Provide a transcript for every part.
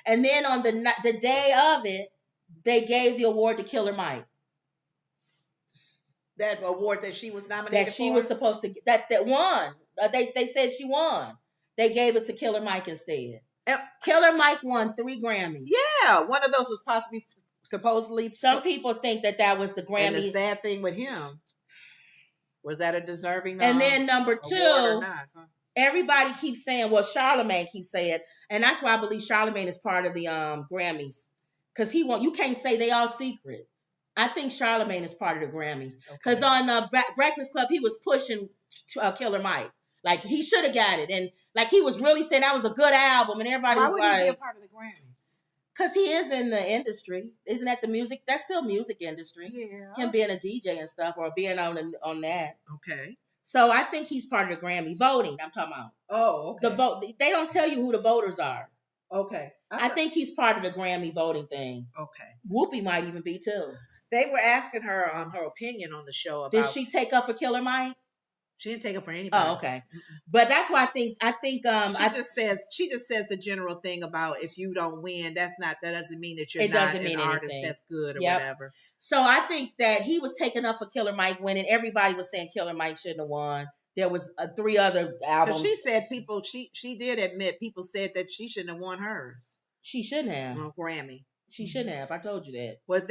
And then on the day of it, they gave the award to Killer Mike. That award that she was nominated that she was supposed to get, that won. They said she won. They gave it to Killer Mike instead. Killer Mike won 3 Grammys. Yeah, one of those was supposedly. Some people think that was the Grammy. And the sad thing with him, was that a deserving? And then number 2, everybody keeps saying, well, Charlemagne keeps saying, and that's why I believe Charlemagne is part of the Grammys, because you can't say they all secret. I think Charlemagne is part of the Grammys. Because on Breakfast Club, he was pushing Killer Mike. Like, he should have got it. And, like, he was really saying that was a good album. And everybody was like... Why would he be a part of the Grammys? Because he is in the industry. Isn't that the music? That's still music industry. Yeah. Him being a DJ and stuff, or being on that. Okay. So, I think he's part of the Grammy. Voting, I'm talking about. Oh, okay. They don't tell you who the voters are. Okay. I think he's part of the Grammy voting thing. Okay. Whoopi might even be, too. They were asking her her opinion on the show about. Did she take up for Killer Mike? She didn't take up for anybody. Oh, okay. But that's why I think she just says the general thing about if you don't win, that doesn't mean that you're not an artist that's good or whatever. So I think that he was taking up for Killer Mike winning. Everybody was saying Killer Mike shouldn't have won. There was 3 other albums. She said she did admit people said that she shouldn't have won hers. She shouldn't have. On Grammy. She shouldn't have. I told you that. Well,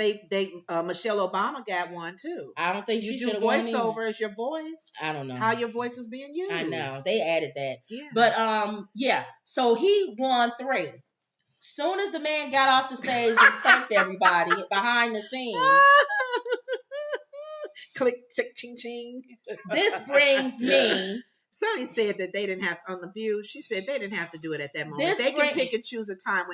Michelle Obama got one too. I don't think she should have won. Voiceover as your voice. I don't know how your voice is being used. I know they added that. Yeah. But yeah. So he won 3. Soon as the man got off the stage and thanked everybody behind the scenes. Click, chick, ching, ching. This brings me. Sonny said that they didn't have on The View. She said they didn't have to do it at that moment. They can pick and choose a time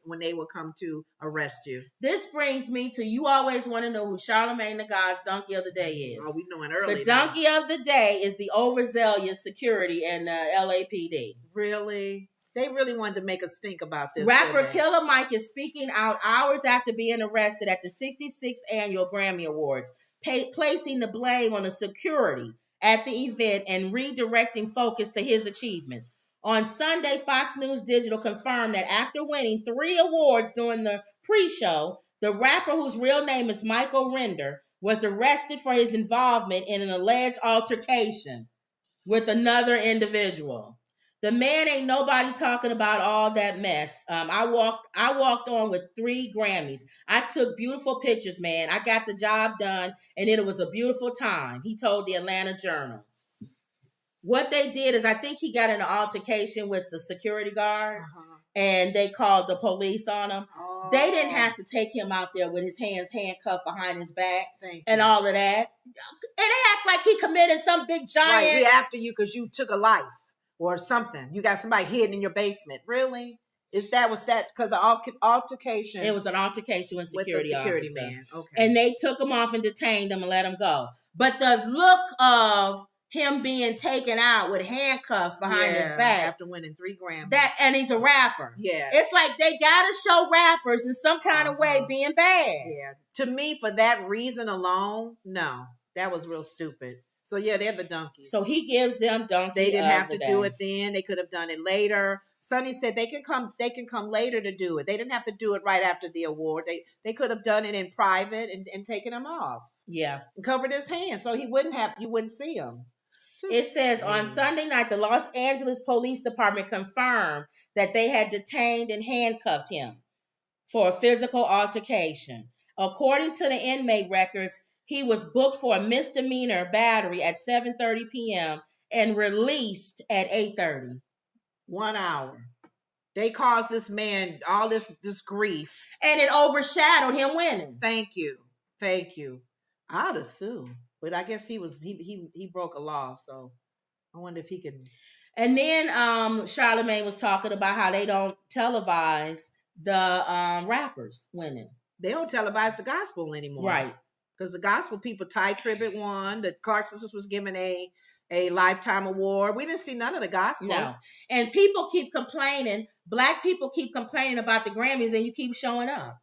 when they will come to arrest you. This brings me to you always want to know who Charlemagne the God's donkey of the day is. Oh, we knowing early. The donkey of the day is the overzealous security and LAPD. Really? They really wanted to make a stink about this. Rapper Killer Mike is speaking out hours after being arrested at the 66th annual Grammy Awards, placing the blame on the security at the event and redirecting focus to his achievements. On Sunday, Fox News Digital confirmed that after winning 3 awards during the pre-show, the rapper, whose real name is Michael Render, was arrested for his involvement in an alleged altercation with another individual. The man ain't nobody talking about all that mess. I walked on with 3 Grammys. I took beautiful pictures, man. I got the job done, and it was a beautiful time, he told the Atlanta Journal. What they did is I think he got in an altercation with the security guard, and they called the police on him. Oh. They didn't have to take him out there with his hands handcuffed behind his back and all of that. And they act like he committed some big giant... Right, we after you because you took a life. Or something. You got somebody hidden in your basement. Really? Was that because of altercation? It was an altercation with the security man. Okay. And they took him off and detained him and let him go. But the look of him being taken out with handcuffs behind his back after winning 3 Grammys. And he's a rapper. Yeah. It's like they gotta show rappers in some kind of way being bad. Yeah. To me, for that reason alone, no. That was real stupid. So, yeah, they're the donkeys. So he gives them donkeys. They didn't have to do it then. They could have done it later. Sonny said they can come later to do it. They didn't have to do it right after the award. They could have done it in private and taken him off. Yeah. And covered his hands so you wouldn't see him. It says on Sunday night, the Los Angeles Police Department confirmed that they had detained and handcuffed him for a physical altercation. According to the inmate records, he was booked for a misdemeanor battery at 7:30 p.m. and released at 8:30. 1 hour. They caused this man all this grief. And it overshadowed him winning. Thank you. I'd assume. But I guess he broke a law, so I wonder if he could. And then Charlemagne was talking about how they don't televise the rappers winning. They don't televise the gospel anymore. Right. Because the gospel people, Ty Tribbett won. The Clark Sisters was given a Lifetime Award. We didn't see none of the gospel. No. And people keep complaining. Black people keep complaining about the Grammys, and you keep showing up.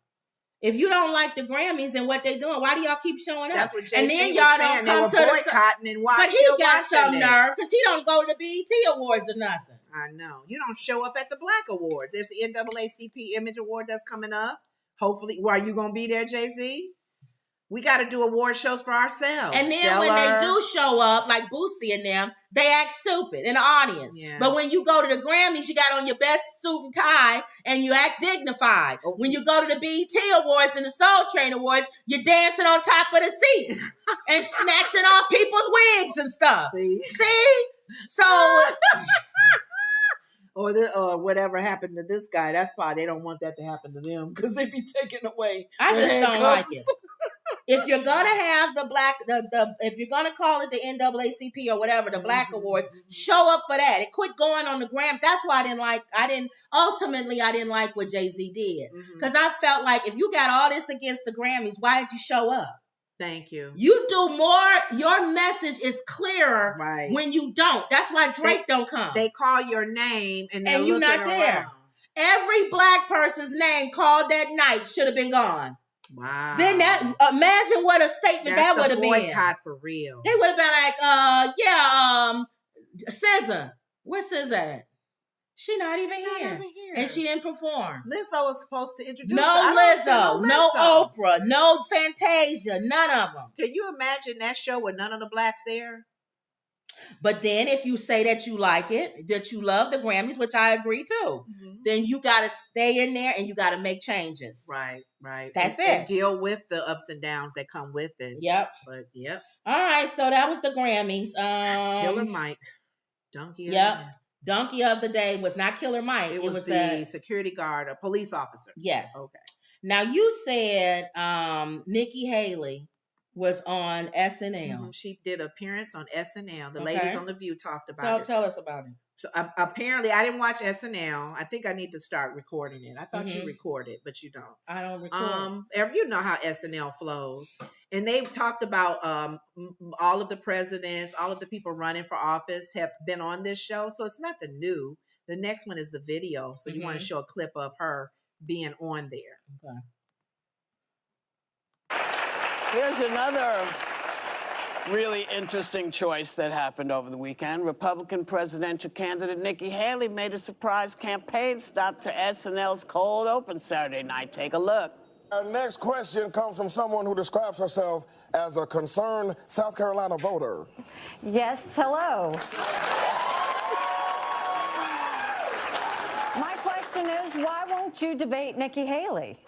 If you don't like the Grammys and what they're doing, why do y'all keep showing up? That's what JC and then was y'all saying. don't come to the boycotting and watch. But he got some nerve because he don't go to the BET Awards or nothing. I know. You don't show up at the Black Awards. There's the NAACP Image Award that's coming up. Hopefully, are you going to be there, Jay-Z? We got to do award shows for ourselves. And then when they do show up, like Boosie and them, they act stupid in the audience. Yeah. But when you go to the Grammys, you got on your best suit and tie, and you act dignified. Oh. When you go to the BET Awards and the Soul Train Awards, you're dancing on top of the seats and snatching off people's wigs and stuff. See? So... Or whatever happened to this guy. That's probably they don't want that to happen to them because they be taken away. I just don't like it. If you're gonna have if you're gonna call it the NAACP or whatever, the Black Awards, show up for that and quit going on the gram. That's why I didn't like what Jay-Z did. Because I felt like if you got all this against the Grammys, why did you show up? Thank you. You do more. Your message is clearer when you don't. That's why Drake don't come. They call your name and you're not there. Around. Every Black person's name called that night should have been gone. Wow. Then imagine what a statement that would have been. Boycott for real. They would have been like, SZA. Where's SZA at? She not even here. And she didn't perform. Lizzo was supposed to introduce no Lizzo, no Oprah, no Fantasia, none of them. Can you imagine that show with none of the Blacks there? But then if you say that you like it, that you love the Grammys, which I agree too, then you got to stay in there and you got to make changes. Right. That's it. And deal with the ups and downs that come with it. Yep. But, yep. All right, so that was the Grammys. Killer Mike. Donkey. Yep. Donkey of the day was not Killer Mike. It was the security guard, a police officer. Yes. Okay. Now you said Nikki Haley was on SNL. She did an appearance on SNL. The ladies on The View talked about it. Tell us about it. So apparently, I didn't watch SNL. I think I need to start recording it. I thought you recorded, but you don't. I don't record. You know how SNL flows, and they talked about all of the presidents, all of the people running for office have been on this show. So it's nothing new. The next one is the video. So you want to show a clip of her being on there. Okay. Here's another really interesting choice that happened over the weekend. Republican presidential candidate Nikki Haley made a surprise campaign stop to SNL's cold open Saturday night. Take a look. Our next question comes from someone who describes herself as a concerned South Carolina voter. Yes, hello. My question is, why won't you debate Nikki Haley?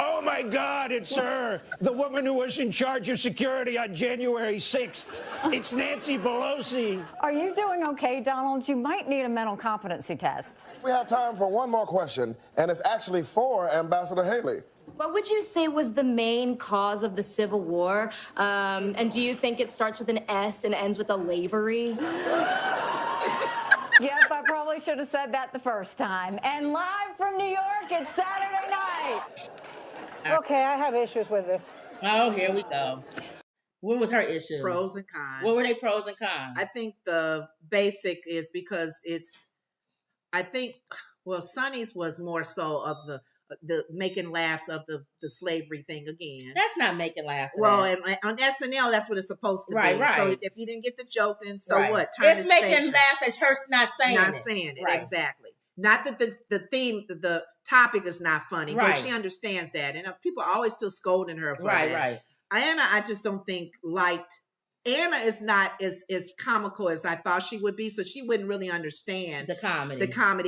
Oh, my God, it's her, the woman who was in charge of security on January 6th. It's Nancy Pelosi. Are you doing okay, Donald? You might need a mental competency test. We have time for one more question, and it's actually for Ambassador Haley. What would you say was the main cause of the Civil War? And do you think it starts with an S and ends with a lavery? Yep, I probably should have said that the first time. And live from New York, it's Saturday night. Okay, I have issues with this. Oh, here we go. What was her issue? Pros and cons. What were they pros and cons? I think the basic is because Sonny's was more so of the making laughs of the slavery thing again. That's not making laughs. Well, and on SNL, that's what it's supposed to be. Right. So if you didn't get the joke, then so what? It's making laughs at her not saying it. Right. Exactly. Not that the theme, the topic is not funny, but she understands that. And people are always still scolding her for that. Right. Anna, I just don't think liked. Anna is not as comical as I thought she would be, so she wouldn't really understand the comedy.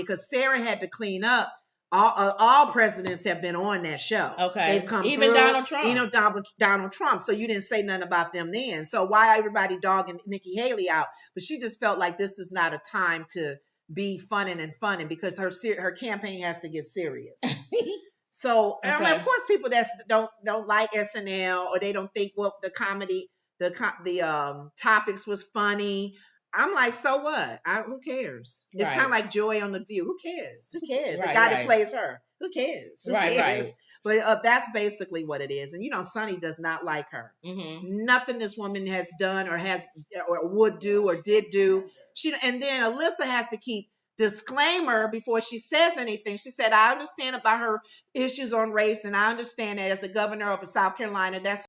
Because Sarah had to clean up. All presidents have been on that show. Okay, they've come even through. Donald Trump. Donald Trump. So you didn't say nothing about them then. So why everybody dogging Nikki Haley out? But she just felt like this is not a time to be funning because her campaign has to get serious. So I mean, of course, people that don't like SNL or they don't think the comedy, the topics was funny. I'm like, so what? Who cares? It's kind of like Joy on The View. Who cares? The guy that plays her. Who cares? Who cares? But that's basically what it is. And Sonny does not like her. Nothing this woman has done or would do or did do. And then Alyssa has to keep disclaimer before she says anything. She said, I understand about her issues on race, and I understand that as a governor of South Carolina, that's